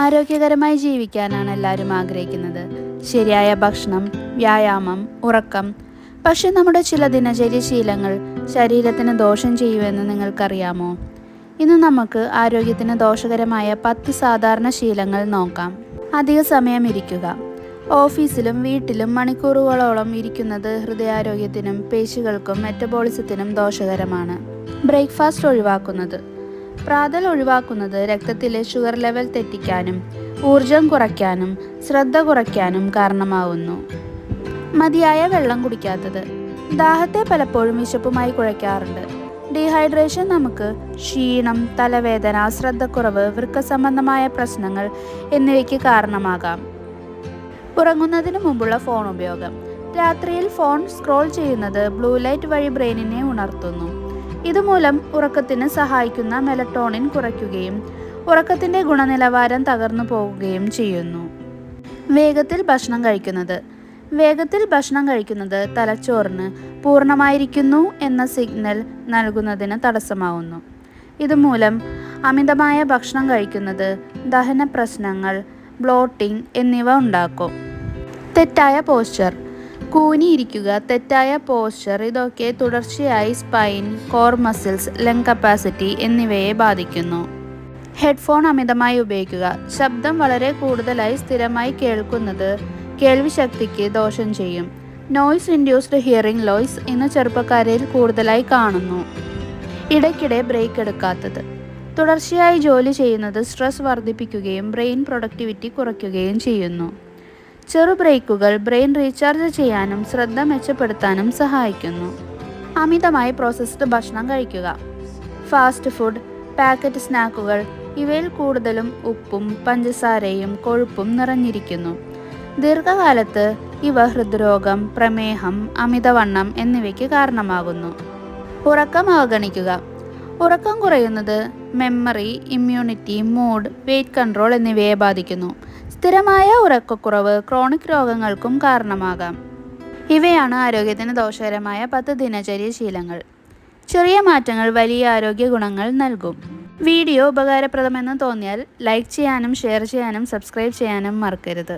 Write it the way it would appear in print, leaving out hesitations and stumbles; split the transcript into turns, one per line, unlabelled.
ആരോഗ്യകരമായി ജീവിക്കാനാണ് എല്ലാവരും ആഗ്രഹിക്കുന്നത്. ശരിയായ ഭക്ഷണം, വ്യായാമം, ഉറക്കം. പക്ഷെ നമ്മുടെ ചില ദിനചര്യ ശീലങ്ങൾ ശരീരത്തിന് ദോഷം ചെയ്യുമെന്ന് നിങ്ങൾക്കറിയാമോ? ഇന്ന് നമുക്ക് ആരോഗ്യത്തിന് ദോഷകരമായ 10 സാധാരണ ശീലങ്ങൾ നോക്കാം. അധിക സമയം ഇരിക്കുക. ഓഫീസിലും വീട്ടിലും മണിക്കൂറുകളോളം ഇരിക്കുന്നത് ഹൃദയാരോഗ്യത്തിനും പേശികൾക്കും മെറ്റബോളിസത്തിനും ദോഷകരമാണ്. ബ്രേക്ക്ഫാസ്റ്റ് ഒഴിവാക്കുന്നത്. പ്രാതൽ ഒഴിവാക്കുന്നത് രക്തത്തിലെ ഷുഗർ ലെവൽ തെറ്റിക്കാനും ഊർജം കുറയ്ക്കാനും ശ്രദ്ധ കുറയ്ക്കാനും കാരണമാവുന്നു. മതിയായ വെള്ളം കുടിക്കാത്തത്. ദാഹത്തെ പലപ്പോഴും വിശപ്പുമായി കുഴയ്ക്കാറുണ്ട്. ഡീഹൈഡ്രേഷൻ നമുക്ക് ക്ഷീണം, തലവേദന, ശ്രദ്ധക്കുറവ്, വൃക്ക സംബന്ധമായ പ്രശ്നങ്ങൾ എന്നിവയ്ക്ക് കാരണമാകാം. ഉറങ്ങുന്നതിന് മുമ്പുള്ള ഫോൺ ഉപയോഗം. രാത്രിയിൽ ഫോൺ സ്ക്രോൾ ചെയ്യുന്നത് ബ്ലൂ ലൈറ്റ് വഴി ബ്രെയിനിനെ ഉണർത്തുന്നു. ഇതുമൂലം ഉറക്കത്തിന് സഹായിക്കുന്ന മെലറ്റോണിൻ കുറയ്ക്കുകയും ഉറക്കത്തിൻ്റെ ഗുണനിലവാരം തകർന്നു പോകുകയും ചെയ്യുന്നു. വേഗത്തിൽ ഭക്ഷണം കഴിക്കുന്നത്. വേഗത്തിൽ ഭക്ഷണം കഴിക്കുന്നത് തലച്ചോറിന് പൂർണ്ണമായിരിക്കുന്നു എന്ന സിഗ്നൽ നൽകുന്നതിന് തടസ്സമാവുന്നു. ഇതുമൂലം അമിതമായ ഭക്ഷണം കഴിക്കുന്നത് ദഹന പ്രശ്നങ്ങൾ, ബ്ലോട്ടിംഗ് എന്നിവ ഉണ്ടാക്കും. തെറ്റായ പോസ്ചർ. കൂനിയിരിക്കുക, തെറ്റായ പോസ്ചർ ഇതൊക്കെ തുടർച്ചയായി spine, core muscles, lung capacity എന്നിവയെ ബാധിക്കുന്നു. ഹെഡ്ഫോൺ അമിതമായി ഉപയോഗിക്കുക. ശബ്ദം വളരെ കൂടുതലായി സ്ഥിരമായി കേൾക്കുന്നത് കേൾവിശക്തിക്ക് ദോഷം ചെയ്യും. നോയ്സ് ഇൻഡ്യൂസ്ഡ് ഹിയറിംഗ് ലോയ്സ് ഇന്ന് ചെറുപ്പക്കാരിൽ കൂടുതലായി കാണുന്നു. ഇടയ്ക്കിടെ ബ്രേക്ക് എടുക്കാത്തത്. തുടർച്ചയായി ജോലി ചെയ്യുന്നത് സ്ട്രെസ് വർദ്ധിപ്പിക്കുകയും ബ്രെയിൻ പ്രൊഡക്ടിവിറ്റി കുറയ്ക്കുകയും ചെയ്യുന്നു. ചെറു ബ്രേക്കുകൾ ബ്രെയിൻ റീചാർജ് ചെയ്യാനും ശ്രദ്ധ മെച്ചപ്പെടുത്താനും സഹായിക്കുന്നു. അമിതമായി പ്രോസസ്ഡ് ഭക്ഷണം കഴിക്കുക. ഫാസ്റ്റ് ഫുഡ്, പാക്കറ്റ് സ്നാക്കുകൾ ഇവയിൽ കൂടുതലും ഉപ്പും പഞ്ചസാരയും കൊഴുപ്പും നിറഞ്ഞിരിക്കുന്നു. ദീർഘകാലത്ത് ഇവ ഹൃദ്രോഗം, പ്രമേഹം, അമിതവണ്ണം എന്നിവയ്ക്ക് കാരണമാകുന്നു. ഉറക്കം അവഗണിക്കുക. ഉറക്കം കുറയുന്നത് memory, immunity, mood, weight control എന്നിവയെ ബാധിക്കുന്നു. സ്ഥിരമായ ഉറക്കക്കുറവ് ക്രോണിക് രോഗങ്ങൾക്കും കാരണമാകാം. ഇവയാണ് ആരോഗ്യത്തിന് ദോഷകരമായ 10 ദിനചര്യ ശീലങ്ങൾ. ചെറിയ മാറ്റങ്ങൾ വലിയ ആരോഗ്യ ഗുണങ്ങൾ നൽകും. വീഡിയോ ഉപകാരപ്രദമെന്ന് തോന്നിയാൽ ലൈക്ക് ചെയ്യാനും ഷെയർ ചെയ്യാനും സബ്സ്ക്രൈബ് ചെയ്യാനും മറക്കരുത്.